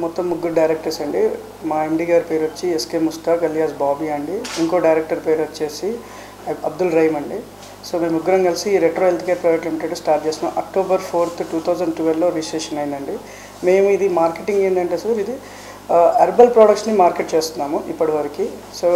మొత్తం ముగ్గురు డైరెక్టర్స్ అండి. మా ఎండి గారి పేరు వచ్చి ఎస్కే ముస్తాక్ అలియాస్ బాబీ అండి. ఇంకో డైరెక్టర్ పేరు వచ్చేసి అబ్దుల్ రహీమ్ అండి. సో మేము ముగ్గురం కలిసి retro health care private limited start చేస్తున్నాం. October 4th, 2012లో రిజిస్ట్రేషన్ అయిందండి. మేము ఇది మార్కెటింగ్ ఏంటంటే సార్ ఇది హెర్బల్ ప్రోడక్ట్స్ని మార్కెట్ చేస్తున్నాము ఇప్పటివరకు. సో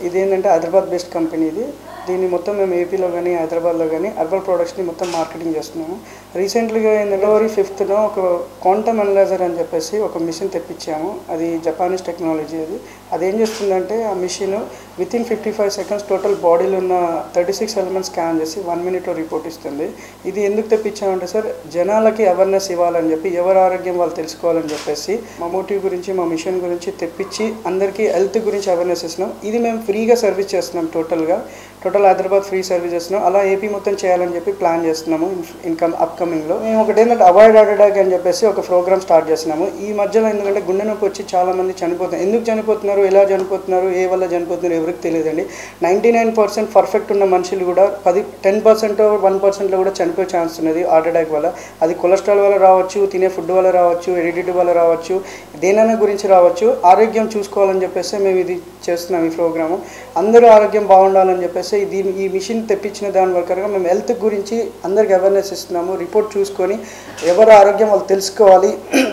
ఇది ఏంటంటే హైదరాబాద్ బేస్డ్ కంపెనీ ఇది. దీన్ని మొత్తం మేము ఏపీలో కానీ హైదరాబాద్లో కానీ హెర్బల్ ప్రోడక్ట్స్ని మొత్తం మార్కెటింగ్ చేస్తున్నాము. రీసెంట్లీగా February 5th ఒక క్వాంటమ్ అనలైజర్ అని చెప్పేసి ఒక మిషన్ తెప్పించాము. అది జపానీస్ టెక్నాలజీ. అదేం చేస్తుందంటే ఆ మిషన్ వితిన్ 55 seconds టోటల్ బాడీలో ఉన్న 36 ఎలిమెంట్స్ స్కాన్ చేసి 1 minute రిపోర్ట్ ఇస్తుంది. ఇది ఎందుకు తెప్పించామంటే సార్ జనాలకి అవేర్నెస్ ఇవ్వాలని చెప్పి, ఎవరి ఆరోగ్యం వాళ్ళు తెలుసుకోవాలని చెప్పేసి మా మోటివ్ గురించి మా మిషన్ గురించి తెప్పించి అందరికీ హెల్త్ గురించి అవేర్నెస్ ఇస్తున్నాం. ఇది మేము ఫ్రీగా సర్వీస్ చేస్తున్నాం. టోటల్ హైదరాబాద్ ఫ్రీ సర్వీస్ చేస్తున్నాం. అలా ఏపీ మొత్తం చేయాలని చెప్పి ప్లాన్ చేస్తున్నాము అప్కమింగ్లో. మేము ఒకటేంటంటే అవాయిడ్ హార్ట్ అటాక్ అని చెప్పేసి ఒక ప్రోగ్రామ్ స్టార్ట్ చేస్తున్నాము. ఈ మధ్యలో ఎందుకంటే గుండె నొప్పి వచ్చి చాలామంది చనిపోతున్నారు. ఎందుకు చనిపోతున్నారు, ఎలా చనిపోతున్నారు, ఏ వల్ల చనిపోతున్నారు ఎవరికి తెలియదండి. 99% పర్ఫెక్ట్ ఉన్న మనుషులు కూడా 10% 1%లో కూడా చనిపోయే ఛాన్స్ ఉన్నది హార్ట్ అటాక్ వల్ల. అది కొలెస్ట్రాల్ వల్ల రావచ్చు, తినే ఫుడ్ వల్ల రావచ్చు, హెరిడిటీ వల్ల రావచ్చు, దేనైనా గురించి రావచ్చు. ఆరోగ్యం చూసుకోవాలని చెప్పేసి మేము ఇది చేస్తున్నాం. ఈ ప్రోగ్రాము అందరూ ఆరోగ్యం బాగుండాలని చెప్పేసి ఈ మిషన్ తెప్పించిన దాని ప్రకారంగా మేము హెల్త్ గురించి అందరికి అవేర్నెస్ ఇస్తున్నాము. రిపోర్ట్ చూసుకొని ఎవరి ఆరోగ్యం వాళ్ళు తెలుసుకోవాలి.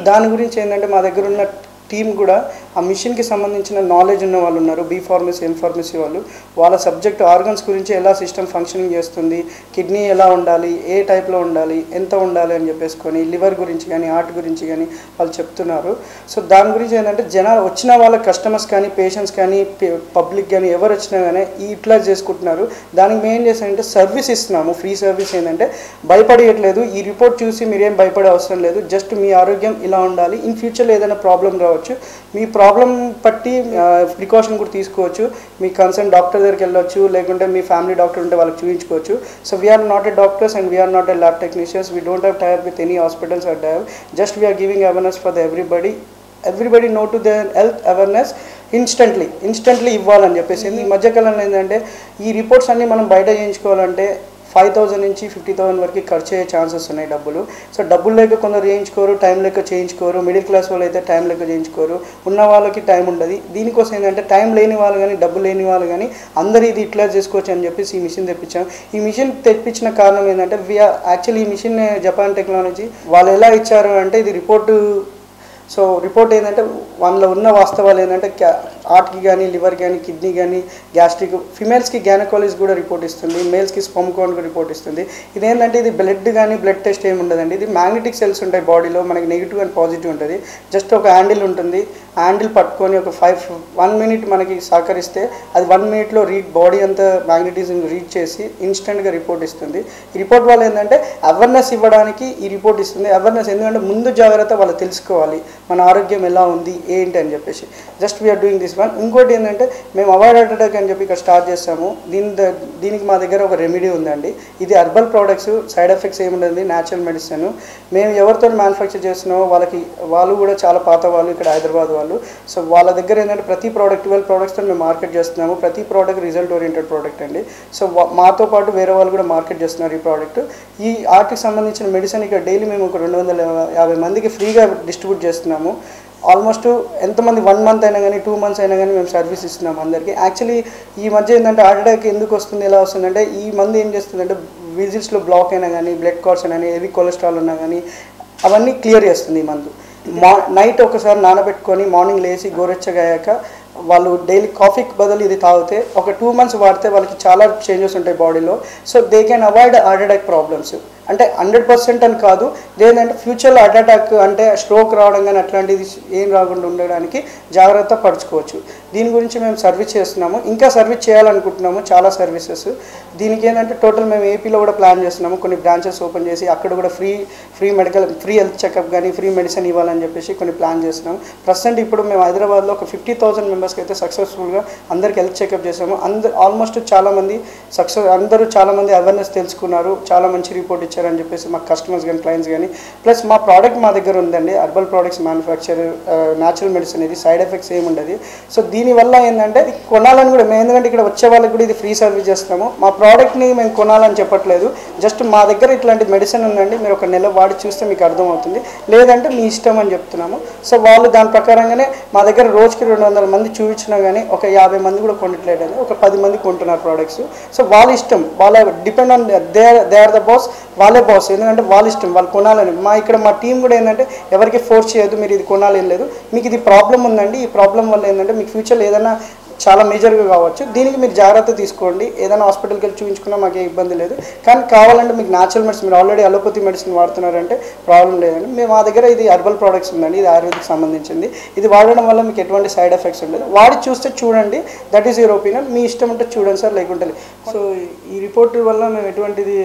దాని గురించి ఏంటంటే మా దగ్గర ఉన్న టీం కూడా ఆ మిషన్కి సంబంధించిన నాలెడ్జ్ ఉన్న వాళ్ళు ఉన్నారు. బీ ఫార్మసీ, ఎం ఫార్మసీ వాళ్ళు. వాళ్ళ సబ్జెక్ట్ ఆర్గన్స్ గురించి ఎలా సిస్టమ్ ఫంక్షనింగ్ చేస్తుంది, కిడ్నీ ఎలా ఉండాలి, ఏ టైప్లో ఉండాలి, ఎంత ఉండాలి అని చెప్పేసుకొని, లివర్ గురించి కానీ హార్ట్ గురించి కానీ వాళ్ళు చెప్తున్నారు. సో దాని గురించి ఏంటంటే జనాలు వచ్చిన వాళ్ళ కస్టమర్స్ కానీ పేషెంట్స్ కానీ పబ్లిక్ కానీ ఎవరు వచ్చినా కానీ యూటిలైజ్ చేసుకుంటున్నారు. దానికి మేము ఏం చేస్తామంటే సర్వీస్ ఇస్తున్నాము. ఫ్రీ సర్వీస్ ఏంటంటే భయపడేయట్లేదు. ఈ రిపోర్ట్ చూసి మీరేం భయపడే అవసరం లేదు. జస్ట్ మీ ఆరోగ్యం ఇలా ఉండాలి. ఇన్ ఫ్యూచర్లో ఏదైనా ప్రాబ్లం రావచ్చు, మీ ప్రాబ్లం బట్టి ప్రికాషన్ కూడా తీసుకోవచ్చు. మీ కన్సర్న్ డాక్టర్ దగ్గరికి వెళ్ళొచ్చు, లేకుంటే మీ ఫ్యామిలీ డాక్టర్ ఉంటే వాళ్ళకి చూపించుకోవచ్చు. So we're not a doctors and we're not a lab technicians. We don't have type with any hospitals or dive. Just we're giving awareness for the everybody know to their health awareness instantly ఇవ్వాలని చెప్పేసి. ఈ మధ్యకాలంలో ఏంటంటే ఈ reports అన్నీ మనం బయట చేయించుకోవాలంటే 5,000 నుంచి 50,000 వరకు ఖర్చు అయ్యే ఛాన్సెస్ ఉన్నాయి డబ్బులు. సో డబ్బులు లేక కొందరు చేయించుకోరు, టైం లేక చేయించుకోరు. మిడిల్ క్లాస్ వాళ్ళు అయితే టైం లేక చేయించుకోరు. ఉన్న వాళ్ళకి టైం ఉండదు. దీనికోసం ఏంటంటే టైం లేని వాళ్ళు కానీ డబ్బు లేని వాళ్ళు కానీ అందరూ ఇది ఇట్లా చేసుకోవచ్చు అని చెప్పేసి ఈ మిషన్ తెప్పించాం. ఈ మిషన్ తెప్పించిన కారణం ఏంటంటే యాక్చువల్లీ ఈ మిషన్ జపాన్ టెక్నాలజీ వాళ్ళు ఎలా ఇచ్చారు అంటే ఇది రిపోర్ట్ ఏంటంటే వాళ్ళలో ఉన్న వాస్తవాలు ఏంటంటే హార్ట్కి కానీ లివర్ కానీ కిడ్నీ కానీ గ్యాస్ట్రిక్, ఫిమేల్స్కి గ్యానకాలజీ కూడా రిపోర్ట్ ఇస్తుంది, మేల్స్కి స్పర్మ్ కౌంట్ కూడా రిపోర్ట్ ఇస్తుంది. ఇదేంటంటే ఇది బ్లడ్ టెస్ట్ ఏమి ఉండదండి. ఇది మ్యాగ్నెటిక్ సెల్స్ ఉంటాయి బాడీలో. మనకి నెగిటివ్ అండ్ పాజిటివ్ ఉంటుంది. జస్ట్ ఒక హ్యాండిల్ ఉంటుంది. హ్యాండిల్ పట్టుకొని ఒక 1 minute మనకి సహకరిస్తే అది 1 minuteలో బాడీ అంతా మ్యాగ్నెటిజం రీడ్ చేసి ఇన్స్టెంట్గా రిపోర్ట్ ఇస్తుంది. ఈ రిపోర్ట్ వల్ల ఏంటంటే అవేర్నెస్ ఇవ్వడానికి ఈ రిపోర్ట్ ఇస్తుంది. అవేర్నెస్ ఎందుకంటే ముందు జాగ్రత్త వాళ్ళు తెలుసుకోవాలి మన ఆరోగ్యం ఎలా ఉంది ఏంటి అని చెప్పేసి. Just we're doing this one. ఇంకోటి ఏంటంటే మేము అవాయిడ్ హార్ట్ అటాక్ అని చెప్పి ఇక్కడ స్టార్ట్ చేస్తాము. దీనికి మా దగ్గర ఒక రెమెడీ ఉందండి. ఇది హెర్బల్ ప్రోడక్ట్స్, సైడ్ ఎఫెక్ట్స్ ఏముండదు, న్యాచురల్ మెడిసిన్. మేము ఎవరితో మ్యానుఫ్యాక్చర్ చేస్తున్నామో వాళ్ళు కూడా చాలా పాత వాళ్ళు, ఇక్కడ హైదరాబాద్ వాళ్ళు. సో వాళ్ళ దగ్గర ఏంటంటే ప్రతి ప్రోడక్ట్ 12 productsతో మేము మార్కెట్ చేస్తున్నాము. ప్రతి ప్రోడక్ట్ రిజల్ట్ ఓరియంటెడ్ ప్రోడక్ట్ అండి. సో మాతో పాటు వేరే వాళ్ళు కూడా మార్కెట్ చేస్తున్నారు ఈ ప్రోడక్ట్. ఈ ఆర్ట్కి సంబంధించిన మెడిసిన్ ఇక్కడ డైలీ మేము ఒక 250 మందికి ఫ్రీగా డిస్ట్రిబ్యూట్ చేస్తున్నాము. ఆల్మోస్ట్ ఎంతమంది 1 month అయినా కానీ 2 months అయినా కానీ మేము సర్వీస్ ఇస్తున్నాము అందరికీ. యాక్చువల్లీ ఈ మధ్య ఏంటంటే హార్ట్ అటాక్ ఎందుకు వస్తుంది, ఎలా వస్తుందంటే ఈ మందు ఏం చేస్తుందంటే విజిల్స్లో బ్లాక్ అయినా కానీ, బ్లడ్ క్లాట్స్ అయినా కానీ, హెవీ కొలెస్ట్రాల్ ఉన్నా కానీ అవన్నీ క్లియర్ చేస్తుంది ఈ మందు. నైట్ ఒకసారి నానబెట్టుకొని మార్నింగ్ లేచి గోరెచ్చగా అయ్యాక వాళ్ళు డైలీ కాఫీకి బదులు ఇది తాగితే ఒక 2 months వాడితే వాళ్ళకి చాలా చేంజెస్ ఉంటాయి బాడీలో. So they can avoid heart attack problems. అంటే 100% అని కాదు, లేదంటే ఫ్యూచర్లో హార్ట్ అటాక్ అంటే స్ట్రోక్ రావడం కానీ అట్లాంటిది ఏం రాకుండా ఉండడానికి జాగ్రత్త పరచుకోవచ్చు. దీని గురించి మేము సర్వీస్ చేస్తున్నాము, ఇంకా సర్వీస్ చేయాలనుకుంటున్నాము, చాలా సర్వీసెస్. దీనికి ఏంటంటే టోటల్ మేము ఏపీలో కూడా ప్లాన్ చేస్తున్నాము. కొన్ని బ్రాంచెస్ ఓపెన్ చేసి అక్కడ కూడా ఫ్రీ హెల్త్ చెకప్ కానీ ఫ్రీ మెడిసిన్ ఇవ్వాలని చెప్పేసి కొన్ని ప్లాన్ చేస్తున్నాము. ప్రజెంట్ ఇప్పుడు మేము హైదరాబాద్లో ఒక 50,000 మెంబర్స్కి అయితే సక్సెస్ఫుల్గా అందరికి హెల్త్ చెకప్ చేసాము. ఆల్మోస్ట్ చాలామంది చాలామంది అవేర్నెస్ తెలుసుకున్నారు, చాలా మంచి రిపోర్ట్ ఇచ్చారు. వచ్చారని చెప్పేసి మా కస్టమర్స్ కానీ క్లయింట్స్ కానీ ప్లస్ మా ప్రోడక్ట్ మా దగ్గర ఉందండి herbal products manufacture natural medicine ఇది సైడ్ ఎఫెక్ట్స్ ఏమి ఉండదు సో దీనివల్ల ఏంటంటే కొనాలని కూడా మేము ఎందుకంటే ఇక్కడ వచ్చే వాళ్ళకి కూడా ఇది ఫ్రీ సర్వీస్ చేస్తున్నాము మా ప్రోడక్ట్ని మేము కొనాలని చెప్పట్లేదు జస్ట్ మా దగ్గర ఇట్లాంటి మెడిసిన్ ఉందండి మీరు ఒక నెల వాడి చూస్తే మీకు అర్థమవుతుంది లేదంటే మీ ఇష్టం అని చెప్తున్నాము సో వాళ్ళు దాని ప్రకారంగానే మా దగ్గర రోజుకి 200 మంది చూపించినా కానీ ఒక 50 మంది కూడా కొనట్లేదు అని ఒక 10 మంది కొంటున్నారు ప్రోడక్ట్స్ సో వాళ్ళ ఇష్టం వాళ్ళ depend on they are the boss వాళ్ళే బాస్ ఎందుకంటే వాళ్ళ ఇష్టం వాళ్ళు కొనాలని మా టీం కూడా ఏంటంటే ఎవరికి ఫోర్స్ చేయదు మీరు ఇది కొనాలి ఏం లేదు మీకు ఇది ప్రాబ్లం ఉందండి ఈ ప్రాబ్లం వల్ల ఏంటంటే మీకు ఫ్యూచర్లో ఏదైనా చాలా మేజర్గా కావచ్చు దీనికి మీరు జాగ్రత్త తీసుకోండి ఏదైనా హాస్పిటల్కి వెళ్ళి చూపించుకున్నా మాకు ఏ ఇబ్బంది లేదు కానీ కావాలంటే మీకు న్యాచురల్ మెడిసిన్ మీరు ఆల్రెడీ అలోపతి మెడిసిన్ వాడుతున్నారంటే ప్రాబ్లం లేదండి మా దగ్గర ఇది హెర్బల్ ప్రోడక్ట్స్ ఉందండి ఇది ఆయుర్వేదిక్ సంబంధించింది ఇది వాడడం వల్ల మీకు ఎటువంటి సైడ్ ఎఫెక్ట్స్ ఉండదు వాడి చూస్తే చూడండి దట్ ఈస్ యువర్ ఒపీనియన్ మీ ఇష్టం ఉంటే చూడండి సార్ లేకుంటే సో ఈ రిపోర్ట్ వల్ల మేము ఎటువంటిది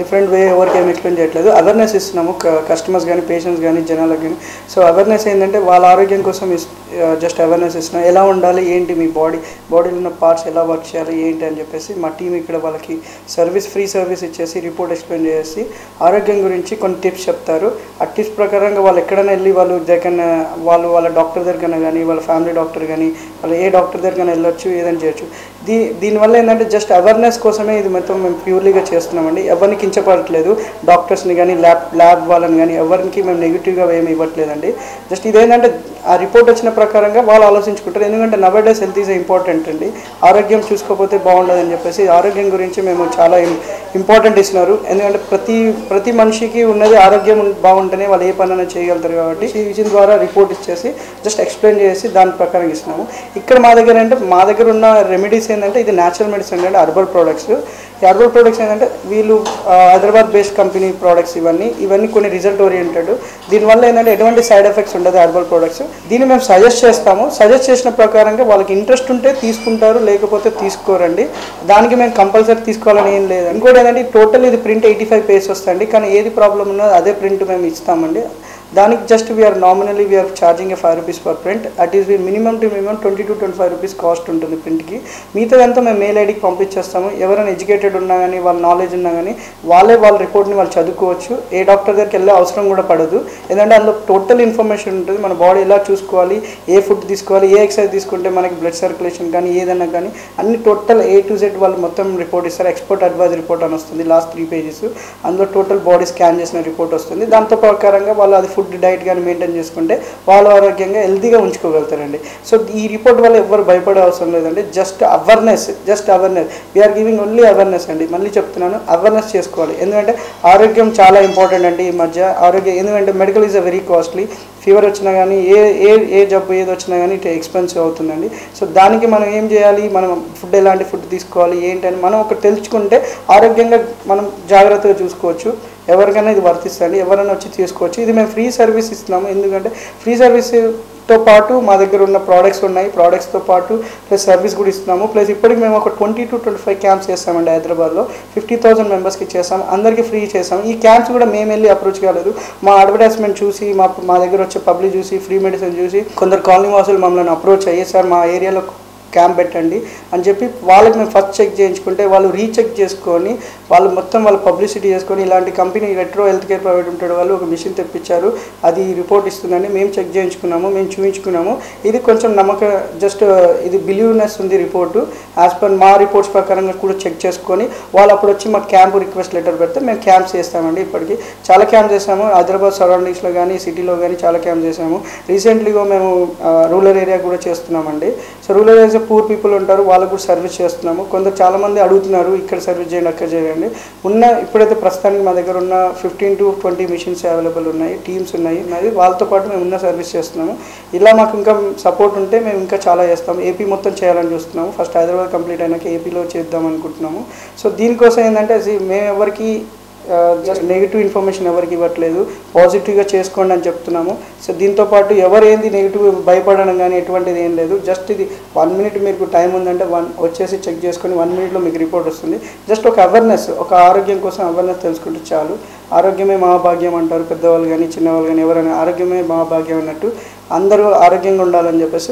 డిఫరెంట్ వే ఎవరికి ఏమి ఎక్స్ప్లెయిన్ చేయట్లేదు అవేర్నెస్ ఇస్తున్నాము కస్టమర్స్ కానీ పేషెంట్స్ కానీ జనాలకు కానీ సో అవేర్నెస్ ఏంటంటే వాళ్ళ ఆరోగ్యం కోసం జస్ట్ అవేర్నెస్ ఇస్తున్నాం ఎలా ఉండాలి ఏంటి మీ బాడీలో ఉన్న పార్ట్స్ ఎలా వర్క్ చేయాలి ఏంటి అని చెప్పేసి మా టీం ఇక్కడ వాళ్ళకి ఫ్రీ సర్వీస్ ఇచ్చేసి రిపోర్ట్ ఎక్స్ప్లెయిన్ చేసి ఆరోగ్యం గురించి కొన్ని టిప్స్ చెప్తారు ఆ టిప్స్ ప్రకారంగా వాళ్ళు ఎక్కడైనా వెళ్ళి వాళ్ళ డాక్టర్ దగ్గర కానీ వాళ్ళ ఫ్యామిలీ డాక్టర్ కానీ వాళ్ళు ఏ డాక్టర్ దగ్గర వెళ్ళొచ్చు ఏదైనా చేయొచ్చు దీనివల్ల ఏంటంటే జస్ట్ అవేర్నెస్ కోసమే ఇది మొత్తం మేము ప్యూర్లీగా చేస్తున్నామండి ఎవరిని కించపడట్లేదు డాక్టర్స్ని కానీ ల్యాబ్ వాళ్ళని కానీ ఎవరికి మేము నెగిటివ్గా ఏమి ఇవ్వట్లేదండి జస్ట్ ఇదేంటంటే ఆ రిపోర్ట్ వచ్చిన ప్రకారంగా వాళ్ళు ఆలోచించుకుంటారు ఎందుకంటే నవడేస్ హెల్త్ ఈజ్ ఇంపార్టెంట్ అండి ఆరోగ్యం చూసుకోకపోతే బాగుండదని చెప్పేసి ఆరోగ్యం గురించి మేము చాలా ఇంపార్టెంట్ ఇస్తున్నారు ఎందుకంటే ప్రతి మనిషికి ఉన్నది ఆరోగ్యం బాగుంటేనే వాళ్ళు ఏ పనైనా చేయగలుగుతారు కాబట్టి విజన్ ద్వారా రిపోర్ట్ ఇచ్చేసి జస్ట్ ఎక్స్ప్లెయిన్ చేసి దాని ప్రకారం ఇస్తున్నాము ఇక్కడ మా దగ్గర ఉన్న రెమెడీస్ ఏంటంటే ఇది న్యాచురల్ మెడిసిన్ అంటే హెర్బల్ ప్రోడక్ట్స్ హెర్బల్ ప్రోడక్ట్స్ ఏంటంటే వీళ్ళు హైదరాబాద్ బేస్డ్ కంపెనీ ప్రోడక్ట్స్ ఇవన్నీ కొన్ని రిజల్ట్ ఓరియంటెడ్ దీనివల్ల ఏంటంటే ఎటువంటి సైడ్ ఎఫెక్ట్స్ ఉండదు హెర్బల్ ప్రోడక్ట్స్ దీన్ని మేము సజెస్ట్ చేస్తాము సజెస్ట్ చేసిన ప్రకారంగా వాళ్ళకి ఇంట్రెస్ట్ ఉంటే తీసుకుంటారు లేకపోతే తీసుకోరండి దానికి మేము కంపల్సరీ తీసుకోవాలని ఏం లేదు ఇంకోటి ఏంటంటే టోటల్ ఇది ప్రింట్ 85 పేజెస్ వస్తుంది కానీ ఏది ప్రాబ్లం ఉన్నదో అదే ప్రింట్ మేము ఇస్తామండి దానికి just we're charging 5 rupees per print at is minimum to minimum 20 to 25 rupees cost ఉంటుంది ప్రింట్కి మిగతాదంతా మేము మెయిల్ ఐడికి పంపించేస్తాము ఎవరైనా ఎడ్యుకేటెడ్ ఉన్నా కానీ వాళ్ళ నాలెడ్జ్ ఉన్నా కానీ వాళ్ళ రిపోర్ట్ని వాళ్ళు చదువుకోవచ్చు ఏ డాక్టర్ దగ్గరికి వెళ్ళే అవసరం కూడా పడదు ఎందుకంటే అందులో టోటల్ ఇన్ఫర్మేషన్ ఉంటుంది మన బాడీ ఎలా చూసుకోవాలి ఏ ఫుడ్ తీసుకోవాలి ఏ ఎక్సర్సైజ్ తీసుకుంటే మనకి బ్లడ్ సర్క్యులేషన్ కానీ ఏదైనా కానీ అన్ని టోటల్ A to Z వాళ్ళు మొత్తం రిపోర్ట్ ఇస్తారు ఎక్స్పర్ట్ అడ్వైజ్ రిపోర్ట్ అని వస్తుంది లాస్ట్ 3 పేజెస్ అందులో టోటల్ బాడీ స్కాన్ చేసిన రిపోర్ట్ వస్తుంది దాంతో ప్రకారంగా వాళ్ళు అది ఫుడ్ డైట్ కానీ మెయింటైన్ చేసుకుంటే వాళ్ళు ఆరోగ్యంగా హెల్తీగా ఉంచుకోగలుగుతారండి సో ఈ రిపోర్ట్ వల్ల ఎవరు భయపడే అవసరం లేదండి just awareness we're giving only awareness అండి మళ్ళీ చెప్తున్నాను అవేర్నెస్ చేసుకోవాలి ఎందుకంటే ఆరోగ్యం చాలా ఇంపార్టెంట్ అండి ఈ మధ్య ఆరోగ్యం ఎందుకంటే medical is very costly fever వచ్చినా కానీ ఏ జబ్బు ఏది వచ్చినా కానీ ఇటు ఎక్స్పెన్సివ్ అవుతుందండి సో దానికి మనం ఏం చేయాలి మనం ఎలాంటి ఫుడ్ తీసుకోవాలి ఏంటని మనం ఒకటి తెలుసుకుంటే ఆరోగ్యంగా మనం జాగ్రత్తగా చూసుకోవచ్చు ఎవరికైనా ఇది వర్తిస్తుంది ఎవరైనా వచ్చి తీసుకోవచ్చు ఇది మేము ఫ్రీ సర్వీస్ ఇస్తున్నాము ఎందుకంటే ఫ్రీ సర్వీస్తో పాటు మా దగ్గర ఉన్న ప్రోడక్ట్స్ ఉన్నాయి ప్రోడక్ట్స్తో పాటు ప్లస్ సర్వీస్ కూడా ఇస్తున్నాము ప్లస్ ఇప్పటికి మేము ఒక 20 to 25 క్యాంప్స్ చేస్తామండి హైదరాబాద్లో 50,000 మెంబర్స్కి చేస్తాము అందరికీ ఫ్రీ చేస్తాము ఈ క్యాంప్స్ కూడా మేము వెళ్ళి అప్రోచ్ కాలేదు మా అడ్వర్టైజ్మెంట్ చూసి మా దగ్గర వచ్చే పబ్లిక్ చూసి ఫ్రీ మెడిసిన్ చూసి కొందరు కాలనీ వాసులు మమ్మల్ని అప్రోచ్ అయ్యి సార్ మా ఏరియాలో క్యాంప్ పెట్టండి అని చెప్పి వాళ్ళకి మేము ఫస్ట్ చెక్ చేయించుకుంటే వాళ్ళు రీచెక్ చేసుకొని వాళ్ళు మొత్తం వాళ్ళు పబ్లిసిటీ చేసుకొని ఇలాంటి company retro health care private limited వాళ్ళు ఒక మిషన్ తెప్పించారు అది రిపోర్ట్ ఇస్తుందని మేము చెక్ చేయించుకున్నాము మేము చూపించుకున్నాము ఇది కొంచెం జస్ట్ ఇది బిలీవ్నెస్ ఉంది రిపోర్టు యాజ్ పర్ మా రిపోర్ట్స్ ప్రకారంగా కూడా చెక్ చేసుకొని వాళ్ళు అప్పుడు వచ్చి మాకు క్యాంపు రిక్వెస్ట్ లెటర్ పెడితే మేము క్యాంప్స్ చేస్తామండి ఇప్పటికి చాలా క్యాంప్స్ చేస్తాము హైదరాబాద్ సరౌండింగ్స్లో కానీ సిటీలో కానీ చాలా క్యాంప్స్ చేసాము రీసెంట్లీగా మేము రూరల్ ఏరియా కూడా చేస్తున్నామండి so rural area poor people ఉంటారు వాళ్ళకు కూడా సర్వీస్ చేస్తున్నాము కొందరు చాలామంది అడుగుతున్నారు ఇక్కడ సర్వీస్ చేయండి అక్కడ చేయండి ఇప్పుడైతే ప్రస్తుతానికి మా దగ్గర ఉన్న 15 to 20 మిషన్స్ అవైలబుల్ ఉన్నాయి టీమ్స్ ఉన్నాయి వాళ్ళతో పాటు మేము ఉన్న సర్వీస్ చేస్తున్నాము ఇలా మాకు ఇంకా సపోర్ట్ ఉంటే మేము ఇంకా చాలా చేస్తాము ఏపీ మొత్తం చేయాలని చూస్తున్నాము ఫస్ట్ హైదరాబాద్ కంప్లీట్ అయినాక ఏపీలో చేద్దాం అనుకుంటున్నాము సో దీనికోసం ఏంటంటే మేము ఎవరికి జస్ట్ నెగిటివ్ ఇన్ఫర్మేషన్ ఎవరికి ఇవ్వట్లేదు పాజిటివ్గా చేసుకోండి అని చెప్తున్నాము సో దీంతోపాటు ఎవరేంది నెగిటివ్ భయపడడం కానీ ఎటువంటిది ఏం లేదు జస్ట్ ఇది 1 minute మీకు టైం ఉందంటే వచ్చేసి చెక్ చేసుకొని 1 minuteలో మీకు రిపోర్ట్ వస్తుంది జస్ట్ ఒక అవేర్నెస్ ఒక ఆరోగ్యం కోసం అవేర్నెస్ తెలుసుకుంటే చాలు ఆరోగ్యమే మహాభాగ్యం అంటారు పెద్దవాళ్ళు కానీ చిన్నవాళ్ళు కానీ ఎవరైనా ఆరోగ్యమే మహాభాగ్యం అన్నట్టు అందరూ ఆరోగ్యంగా ఉండాలని చెప్పేసి